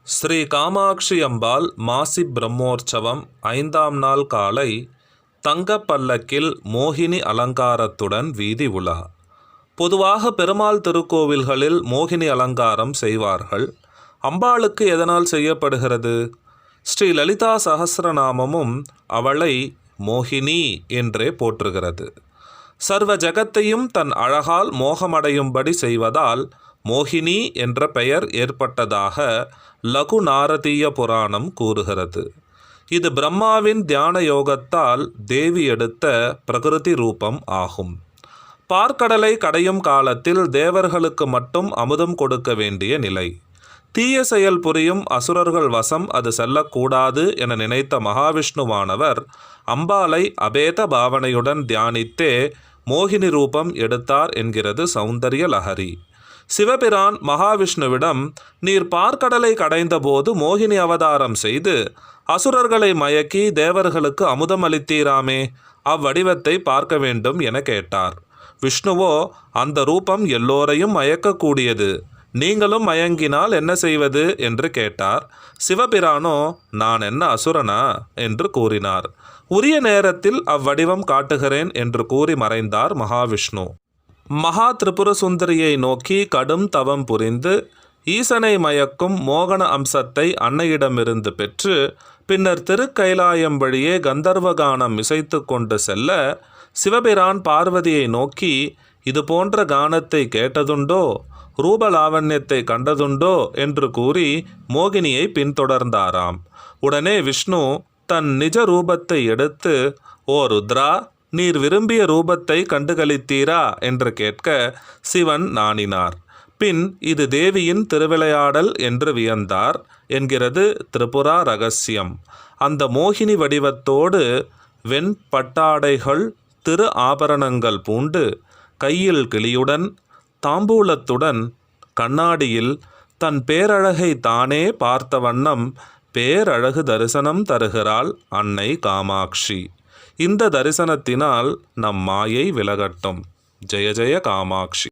ஸ்ரீ காமாட்சி அம்பாள் மாசி பிரம்மோற்சவம் 5ஆம் நாள் காலை தங்கப் பல்லக்கில் மோகினி அலங்காரத்துடன் வீதி உலா. பொதுவாக பெருமாள் திருக்கோவில்களில் மோகினி அலங்காரம் செய்வார்கள். அம்பாளுக்கு எதனால் செய்யப்படுகிறது? ஸ்ரீ லலிதா சஹஸ்ரநாமமும் அவளை மோகினி என்றே போற்றுகிறது. சர்வ ஜகத்தையும் தன் அழகால் மோகமடையும்படி செய்வதால் மோகினி என்ற பெயர் ஏற்பட்டதாக லகு நாரதீய புராணம் கூறுகிறது. இது பிரம்மாவின் தியான யோகத்தால் தேவி எடுத்த பிரகிருதி ரூபம் ஆகும். பார்க்கடலை கடையும் காலத்தில் தேவர்களுக்கு மட்டும் அமுதம் கொடுக்க வேண்டிய நிலை. தீய செயல் புரியும் அசுரர்கள் வசம் அது செல்லக்கூடாது என நினைத்த மகாவிஷ்ணுவானவர் அம்பாளை அபேத பாவனையுடன் தியானித்தே மோகினி ரூபம் எடுத்தார் என்கிறது சௌந்தரிய லஹரி. சிவபிரான் மகாவிஷ்ணுவிடம், நீர் பார்க்கடலை கடைந்தபோது மோகினி அவதாரம் செய்து அசுரர்களை மயக்கி தேவர்களுக்கு அமுதம் அளித்தீராமே, அவ்வடிவத்தை பார்க்க வேண்டும் என கேட்டார். விஷ்ணுவோ, அந்த ரூபம் எல்லோரையும் மயக்கக்கூடியது, நீங்களும் மயங்கினால் என்ன செய்வது என்று கேட்டார். சிவபிரானோ, நான் என்ன அசுரனா என்று கூறினார். உரிய நேரத்தில் அவ்வடிவம் காட்டுகிறேன் என்று கூறி மறைந்தார் மகாவிஷ்ணு. மகா திரிபுர சுந்தரியை நோக்கி கடும் தவம் புரிந்து ஈசனை மயக்கும் மோகன அம்சத்தை அன்னையிடமிருந்து பெற்று பின்னர் திருக்கைலாயம் வழியே கந்தர்வகானம் இசைத்து கொண்டு செல்ல சிவபிரான் பார்வதியை நோக்கி, இது போன்ற கானத்தை கேட்டதுண்டோ, ரூபலாவண்யத்தை கண்டதுண்டோ என்று கூறி மோகினியை பின்தொடர்ந்தாராம். உடனே விஷ்ணு தன் நிஜ ரூபத்தை எடுத்து, ஓ ருத்ரா, நீர் விரும்பிய ரூபத்தை கண்டுகளித்தீரா என்று கேட்க சிவன் நாணினார். பின் இது தேவியின் திருவிளையாடல் என்று வியந்தார் என்கிறது திரிபுரா ரகசியம். அந்த மோகினி வடிவத்தோடு வெண்பட்டாடைகள் திரு ஆபரணங்கள் பூண்டு கையில் கிளியுடன் தாம்பூலத்துடன் கண்ணாடியில் தன் பேரழகை தானே பார்த்த வண்ணம் பேரழகு தரிசனம் தருகிறாள் அன்னை காமாட்சி. இந்த தரிசனத்தினால் நம் மாயை விலகட்டும். ஜெய ஜெய காமாட்சி.